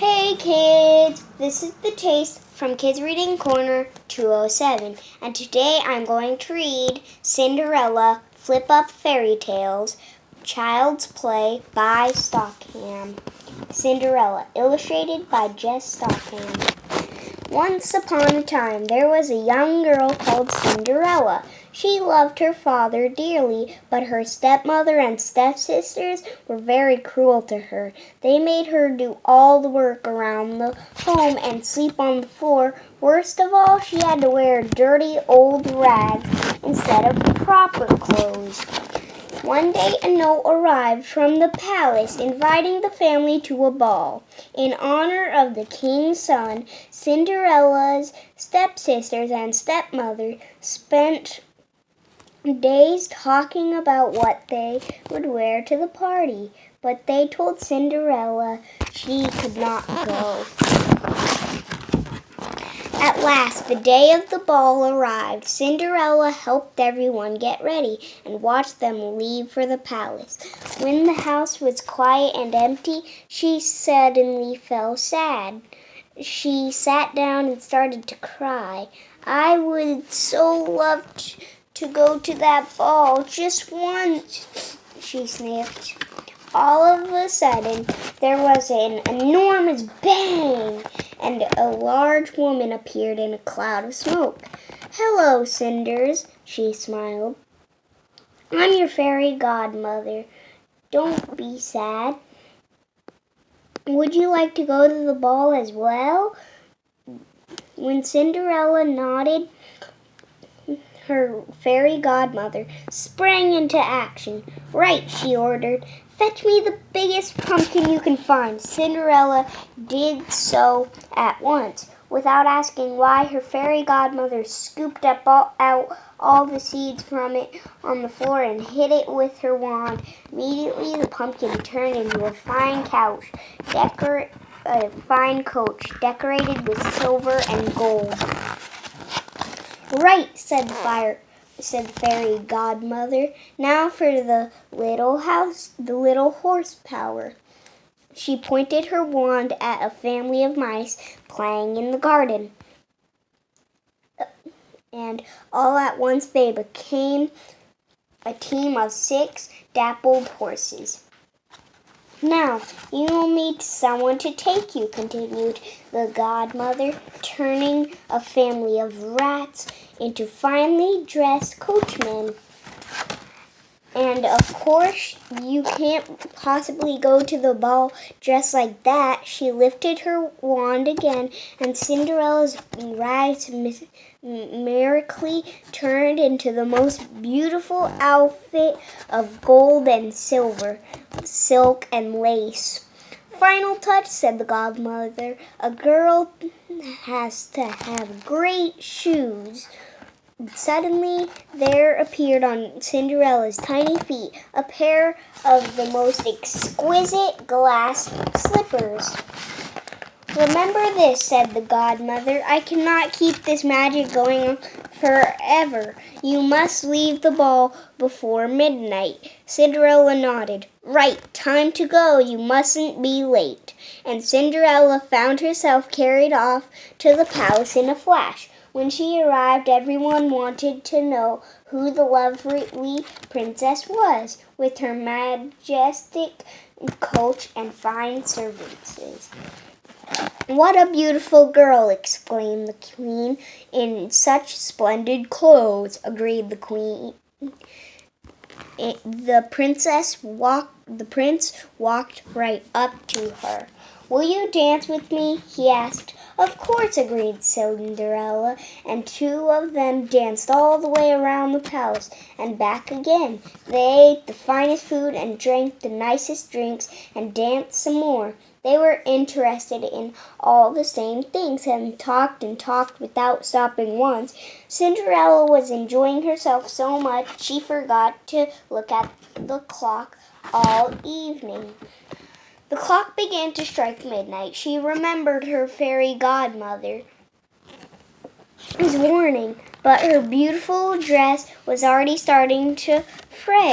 Hey kids, this is the Taste from Kids Reading Corner 207, and today I'm going to read Cinderella Flip Up Fairy Tales, Child's Play by Stockham. Cinderella, illustrated by Jess Stockham. Once upon a time, there was a young girl called Cinderella. She loved her father dearly, but her stepmother and stepsisters were very cruel to her. They made her do all the work around the home and sleep on the floor. Worst of all, she had to wear dirty old rags instead of proper clothes. One day a note arrived from the palace inviting the family to a ball. In honor of the king's son, Cinderella's stepsisters and stepmother spent days talking about what they would wear to the party, but they told Cinderella she could not go. At last, the day of the ball arrived. Cinderella helped everyone get ready and watched them leave for the palace. When the house was quiet and empty, she suddenly felt sad. She sat down and started to cry. "I would so love to go to that ball just once," she sniffed. All of a sudden, there was an enormous bang, and a large woman appeared in a cloud of smoke. "Hello, Cinders," she smiled. "I'm your fairy godmother. Don't be sad. Would you like to go to the ball as well?" When Cinderella nodded, her fairy godmother sprang into action. "Right," she ordered. "Fetch me the biggest pumpkin you can find." Cinderella did so at once. Without asking why, her fairy godmother scooped up all the seeds from it on the floor and hit it with her wand. Immediately, the pumpkin turned into a fine coach decorated with silver and gold. "Right," said the fairy godmother. "Now for the little horsepower." She pointed her wand at a family of mice playing in the garden. And all at once they became a team of 6 dappled horses. "Now, you will meet someone to take you," continued the godmother, turning a family of rats into finely dressed coachmen. "And of course, you can't possibly go to the ball dressed like that." She lifted her wand again, and Cinderella's rags miraculously turned into the most beautiful outfit of gold and silver, silk and lace. "Final touch," said the godmother. "A girl has to have great shoes." Suddenly, there appeared on Cinderella's tiny feet a pair of the most exquisite glass slippers. "Remember this," said the godmother. "I cannot keep this magic going on forever. You must leave the ball before midnight." Cinderella nodded. "Right, time to go. You mustn't be late." And Cinderella found herself carried off to the palace in a flash. When she arrived, everyone wanted to know who the lovely princess was, with her majestic coach and fine servants. "What a beautiful girl!" exclaimed the queen. "In such splendid clothes," agreed the queen. The prince walked right up to her. "Will you dance with me?" he asked. "Of course," agreed Cinderella, and 2 of them danced all the way around the palace and back again. They ate the finest food and drank the nicest drinks and danced some more. They were interested in all the same things and talked without stopping once. Cinderella was enjoying herself so much she forgot to look at the clock all evening. The clock began to strike midnight. She remembered her fairy godmother's warning, but her beautiful dress was already starting to fray.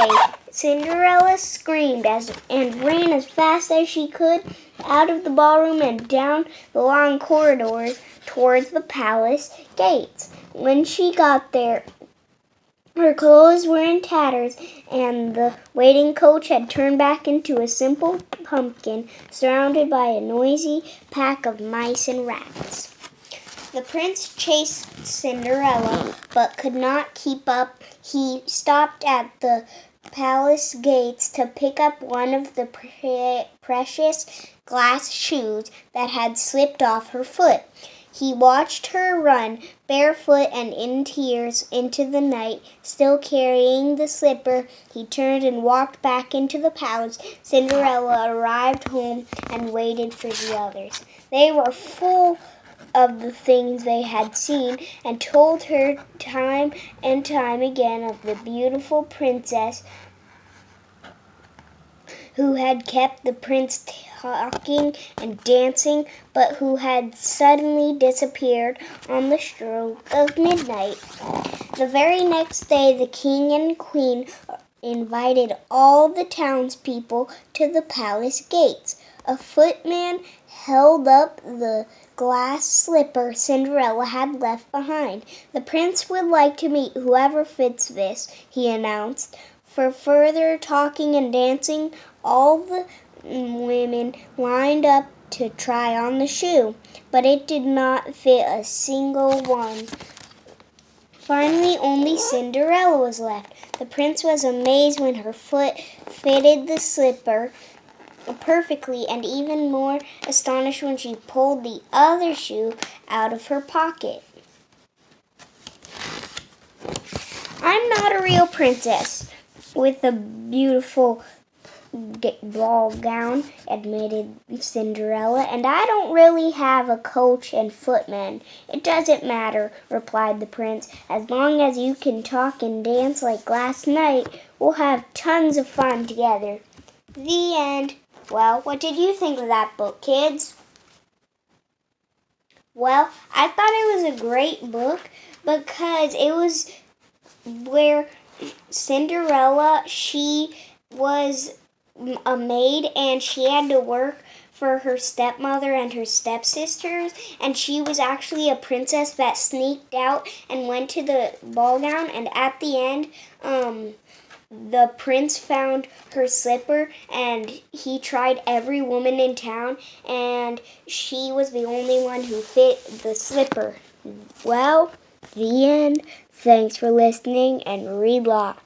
Cinderella screamed and ran as fast as she could out of the ballroom and down the long corridors towards the palace gates. When she got there, her clothes were in tatters, and the waiting coach had turned back into a simple pumpkin surrounded by a noisy pack of mice and rats. The prince chased Cinderella, but could not keep up. He stopped at the palace gates to pick up one of the precious glass shoes that had slipped off her foot. He watched her run, barefoot and in tears, into the night. Still carrying the slipper, he turned and walked back into the palace. Cinderella arrived home and waited for the others. They were full of the things they had seen and told her time and time again of the beautiful princess who had kept the prince talking and dancing, but who had suddenly disappeared on the stroke of midnight. The very next day, the king and queen invited all the townspeople to the palace gates. A footman held up the glass slipper Cinderella had left behind. "The prince would like to meet whoever fits this," he announced. For further talking and dancing, all the women lined up to try on the shoe, but it did not fit a single one. Finally, only Cinderella was left. The prince was amazed when her foot fitted the slipper perfectly, and even more astonished when she pulled the other shoe out of her pocket. "I'm not a real princess with a beautiful ball gown," admitted Cinderella, "and I don't really have a coach and footman." "It doesn't matter," replied the prince. "As long as you can talk and dance like last night, we'll have tons of fun together." The end. Well, what did you think of that book, kids? Well, I thought it was a great book because it was where Cinderella, she was a maid and she had to work for her stepmother and her stepsisters, and she was actually a princess that sneaked out and went to the ball gown, and at the end the prince found her slipper and he tried every woman in town and she was the only one who fit the slipper. Well, the end. Thanks for listening and read lots.